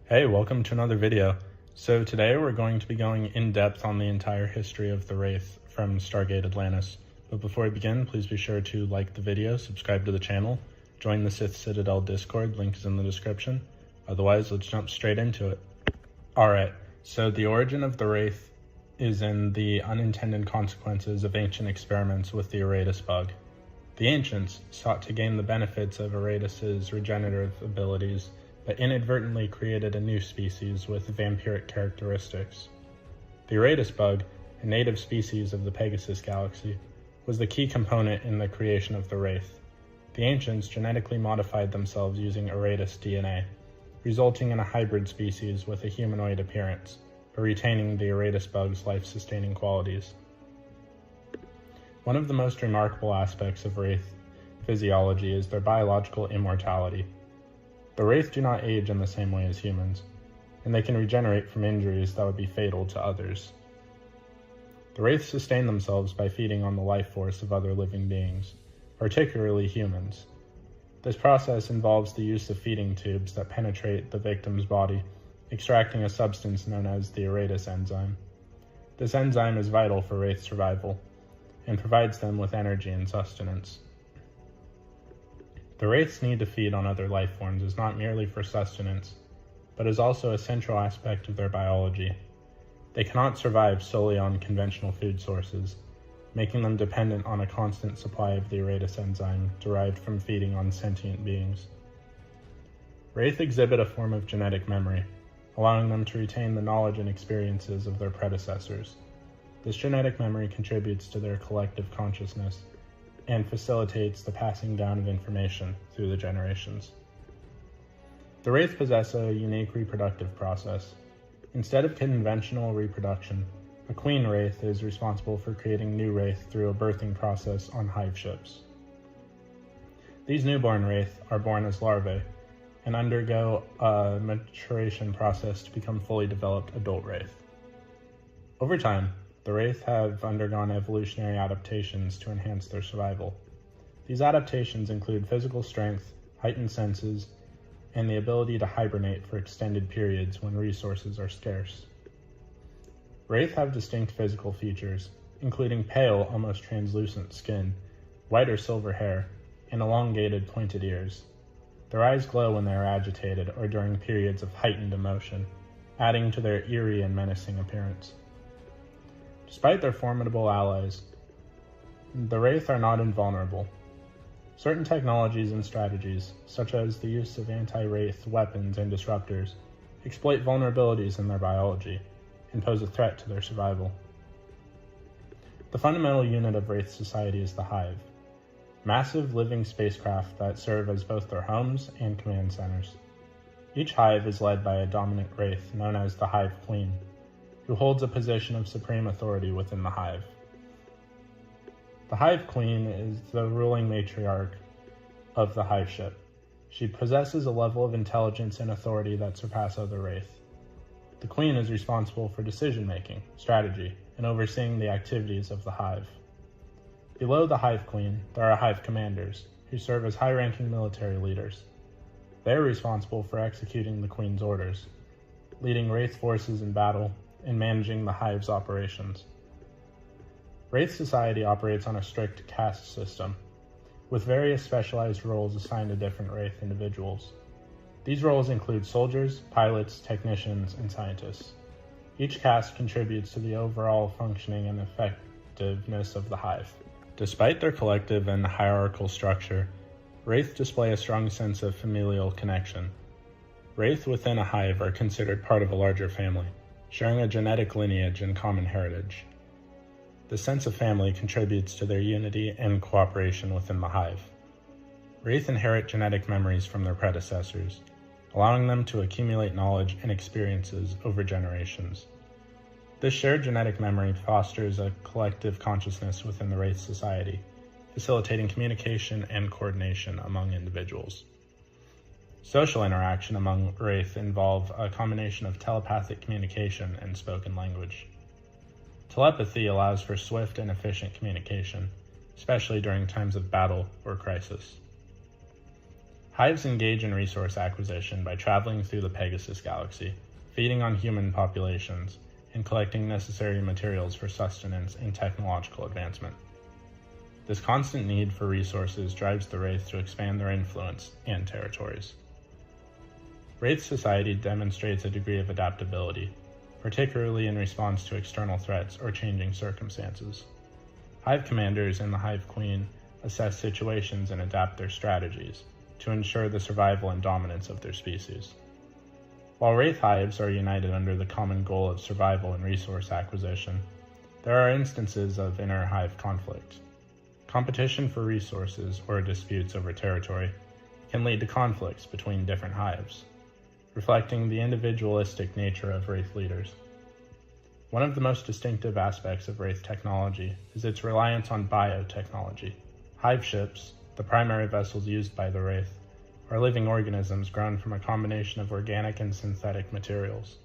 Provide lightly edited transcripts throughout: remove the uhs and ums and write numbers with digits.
Hey, welcome to another video. So today we're going to be going in depth on the entire history of the WRAITH from Stargate Atlantis. But before we begin, please be sure to like the video, subscribe to the channel, join the Sith Citadel Discord, link is in the description. Otherwise, let's jump straight into it. Alright, so the origin of the WRAITH is in the unintended consequences of ancient experiments with the Aratus bug. The ancients sought to gain the benefits of Aratus's regenerative abilities, but inadvertently created a new species with vampiric characteristics. The Aratus bug, a native species of the Pegasus galaxy, was the key component in the creation of the WRAITH. The ancients genetically modified themselves using Aratus DNA, resulting in a hybrid species with a humanoid appearance, but retaining the Aratus bug's life-sustaining qualities. One of the most remarkable aspects of WRAITH physiology is their biological immortality. The WRAITH do not age in the same way as humans, and they can regenerate from injuries that would be fatal to others. The WRAITH sustain themselves by feeding on the life force of other living beings, particularly humans. This process involves the use of feeding tubes that penetrate the victim's body, extracting a substance known as the Aratus enzyme. This enzyme is vital for WRAITH survival, and provides them with energy and sustenance. The WRAITH's need to feed on other life forms is not merely for sustenance, but is also a central aspect of their biology. They cannot survive solely on conventional food sources, making them dependent on a constant supply of the Aratus enzyme derived from feeding on sentient beings. WRAITH exhibit a form of genetic memory, allowing them to retain the knowledge and experiences of their predecessors. This genetic memory contributes to their collective consciousness and facilitates the passing down of information through the generations. The WRAITH possess a unique reproductive process. Instead of conventional reproduction, a queen WRAITH is responsible for creating new WRAITH through a birthing process on hive ships. These newborn WRAITH are born as larvae and undergo a maturation process to become fully developed adult WRAITH. Over time, the WRAITH have undergone evolutionary adaptations to enhance their survival. These adaptations include physical strength, heightened senses, and the ability to hibernate for extended periods when resources are scarce. WRAITH have distinct physical features, including pale, almost translucent skin, white or silver hair, and elongated, pointed ears. Their eyes glow when they are agitated or during periods of heightened emotion, adding to their eerie and menacing appearance. Despite their formidable allies, the WRAITH are not invulnerable. Certain technologies and strategies, such as the use of anti-WRAITH weapons and disruptors, exploit vulnerabilities in their biology and pose a threat to their survival. The fundamental unit of WRAITH society is the Hive, massive living spacecraft that serve as both their homes and command centers. Each hive is led by a dominant WRAITH known as the Hive Queen, who holds a position of supreme authority within the hive. The Hive Queen is the ruling matriarch of the hive ship. She possesses a level of intelligence and authority that surpass other WRAITH. The Queen is responsible for decision-making, strategy, and overseeing the activities of the hive. Below the Hive Queen, there are Hive Commanders, who serve as high-ranking military leaders. They are responsible for executing the Queen's orders, leading WRAITH forces in battle, and managing the hive's operations. WRAITH society operates on a strict caste system, with various specialized roles assigned to different WRAITH individuals. These roles include soldiers, pilots, technicians, and scientists. Each caste contributes to the overall functioning and effectiveness of the hive. Despite their collective and hierarchical structure, WRAITH display a strong sense of familial connection. WRAITH within a hive are considered part of a larger family, sharing a genetic lineage and common heritage. The sense of family contributes to their unity and cooperation within the hive. WRAITH inherit genetic memories from their predecessors, allowing them to accumulate knowledge and experiences over generations. This shared genetic memory fosters a collective consciousness within the WRAITH society, facilitating communication and coordination among individuals. Social interaction among WRAITH involve a combination of telepathic communication and spoken language. Telepathy allows for swift and efficient communication, especially during times of battle or crisis. Hives engage in resource acquisition by traveling through the Pegasus galaxy, feeding on human populations, and collecting necessary materials for sustenance and technological advancement. This constant need for resources drives the Wraith to expand their influence and territories. Wraith society demonstrates a degree of adaptability, particularly in response to external threats or changing circumstances. Hive commanders and the Hive Queen assess situations and adapt their strategies to ensure the survival and dominance of their species. While Wraith hives are united under the common goal of survival and resource acquisition, there are instances of inter-hive conflict. Competition for resources or disputes over territory can lead to conflicts between different hives, reflecting the individualistic nature of Wraith leaders. One of the most distinctive aspects of Wraith technology is its reliance on biotechnology. Hive ships, the primary vessels used by the Wraith, are living organisms grown from a combination of organic and synthetic materials.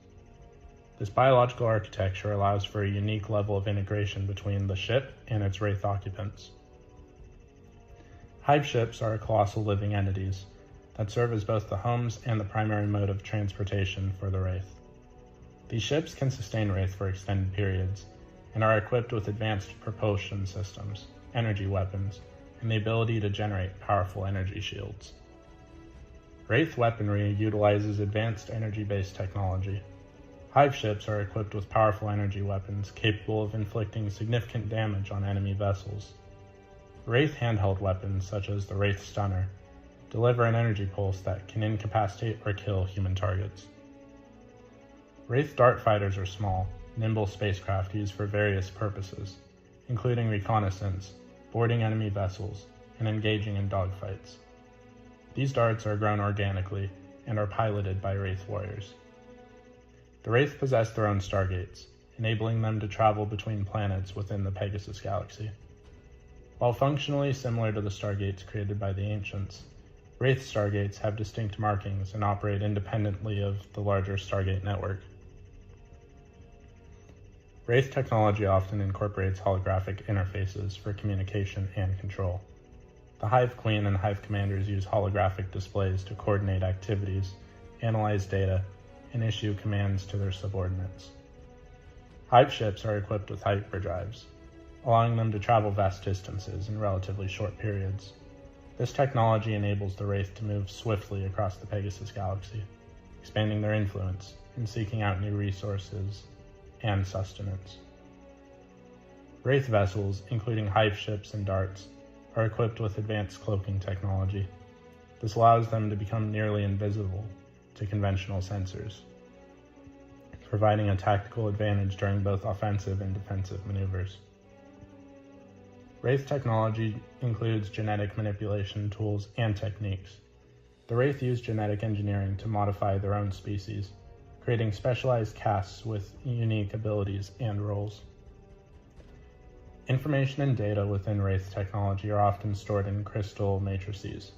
This biological architecture allows for a unique level of integration between the ship and its Wraith occupants. Hive ships are colossal living entities that serve as both the homes and the primary mode of transportation for the Wraith. These ships can sustain Wraith for extended periods and are equipped with advanced propulsion systems, energy weapons, and the ability to generate powerful energy shields. Wraith weaponry utilizes advanced energy-based technology. Hive ships are equipped with powerful energy weapons capable of inflicting significant damage on enemy vessels. Wraith handheld weapons, such as the Wraith Stunner, deliver an energy pulse that can incapacitate or kill human targets. Wraith dart fighters are small, nimble spacecraft used for various purposes, including reconnaissance, boarding enemy vessels, and engaging in dogfights. These darts are grown organically and are piloted by Wraith warriors. The Wraith possess their own stargates, enabling them to travel between planets within the Pegasus galaxy. While functionally similar to the stargates created by the ancients, Wraith stargates have distinct markings and operate independently of the larger Stargate network. Wraith technology often incorporates holographic interfaces for communication and control. The Hive Queen and Hive Commanders use holographic displays to coordinate activities, analyze data, and issue commands to their subordinates. Hive ships are equipped with hyperdrives, allowing them to travel vast distances in relatively short periods. This technology enables the Wraith to move swiftly across the Pegasus galaxy, expanding their influence and seeking out new resources and sustenance. Wraith vessels, including hive ships and darts, are equipped with advanced cloaking technology. This allows them to become nearly invisible to conventional sensors, providing a tactical advantage during both offensive and defensive maneuvers. Wraith technology includes genetic manipulation tools and techniques. The Wraith use genetic engineering to modify their own species, creating specialized castes with unique abilities and roles. Information and data within Wraith technology are often stored in crystal matrices.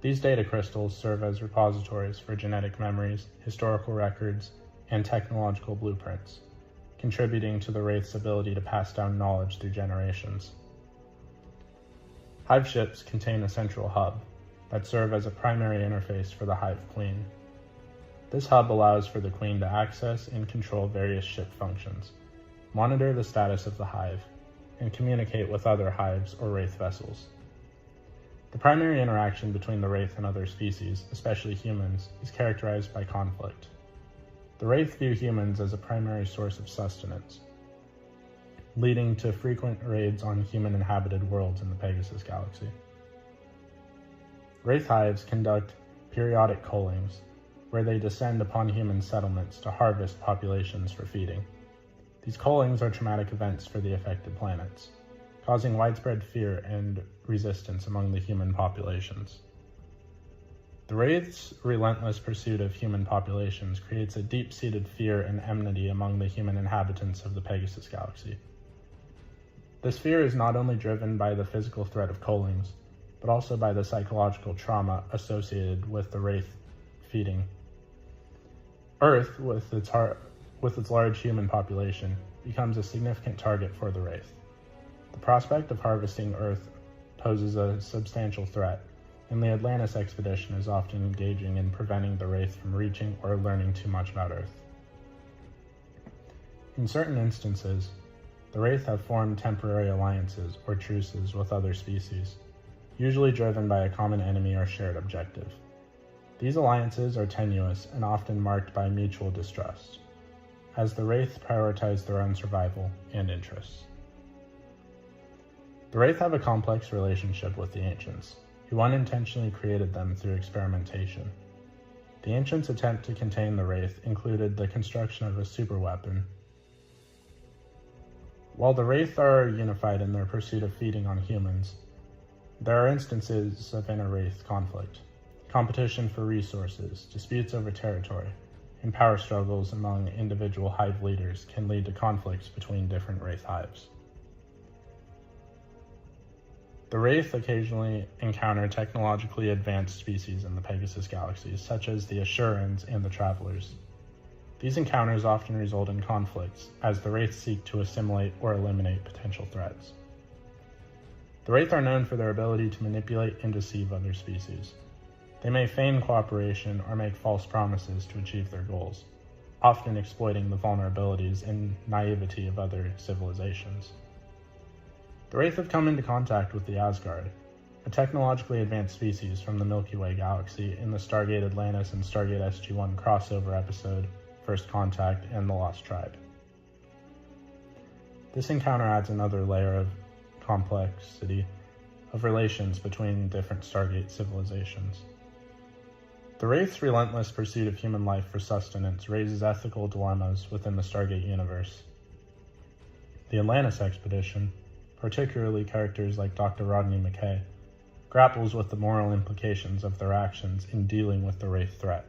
These data crystals serve as repositories for genetic memories, historical records, and technological blueprints, contributing to the Wraith's ability to pass down knowledge through generations. Hive ships contain a central hub that serve as a primary interface for the Hive Queen. This hub allows for the Queen to access and control various ship functions, monitor the status of the hive, and communicate with other hives or Wraith vessels. The primary interaction between the Wraith and other species, especially humans, is characterized by conflict. The Wraith view humans as a primary source of sustenance, leading to frequent raids on human-inhabited worlds in the Pegasus galaxy. Wraith hives conduct periodic cullings, where they descend upon human settlements to harvest populations for feeding. These cullings are traumatic events for the affected planets, causing widespread fear and resistance among the human populations. The Wraith's relentless pursuit of human populations creates a deep-seated fear and enmity among the human inhabitants of the Pegasus galaxy. This fear is not only driven by the physical threat of cullings, but also by the psychological trauma associated with the Wraith feeding. Earth, with its large human population, becomes a significant target for the Wraith. The prospect of harvesting Earth poses a substantial threat, and the Atlantis expedition is often engaging in preventing the Wraith from reaching or learning too much about Earth. In certain instances, the Wraith have formed temporary alliances or truces with other species, usually driven by a common enemy or shared objective. These alliances are tenuous and often marked by mutual distrust, as the Wraith prioritize their own survival and interests. The Wraith have a complex relationship with the Ancients, who unintentionally created them through experimentation. The Ancients' attempt to contain the Wraith included the construction of a superweapon. While the Wraith are unified in their pursuit of feeding on humans, there are instances of inter-Wraith conflict, competition for resources, disputes over territory, and power struggles among individual hive leaders can lead to conflicts between different Wraith hives. The Wraith occasionally encounter technologically advanced species in the Pegasus galaxy, such as the Asurans and the Travelers. These encounters often result in conflicts, as the Wraith seek to assimilate or eliminate potential threats. The Wraith are known for their ability to manipulate and deceive other species. They may feign cooperation or make false promises to achieve their goals, often exploiting the vulnerabilities and naivety of other civilizations. The Wraith have come into contact with the Asgard, a technologically advanced species from the Milky Way galaxy in the STARGATE Atlantis and STARGATE SG-1 crossover episode, First Contact and the Lost Tribe. This encounter adds another layer of complexity of relations between different Stargate civilizations. The Wraith's relentless pursuit of human life for sustenance raises ethical dilemmas within the Stargate universe. The Atlantis expedition, particularly characters like Dr. Rodney McKay, grapples with the moral implications of their actions in dealing with the Wraith threat.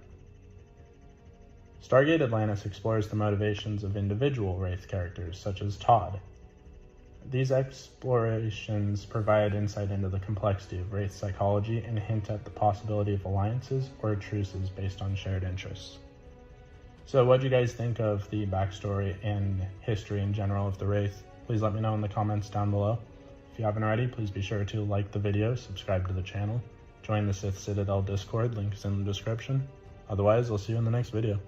Stargate Atlantis explores the motivations of individual Wraith characters, such as Todd. These explorations provide insight into the complexity of Wraith psychology and hint at the possibility of alliances or truces based on shared interests. So what do you guys think of the backstory and history in general of the Wraith? Please let me know in the comments down below. If you haven't already, please be sure to like the video, subscribe to the channel, join the Sith Citadel Discord, link is in the description. Otherwise, I'll see you in the next video.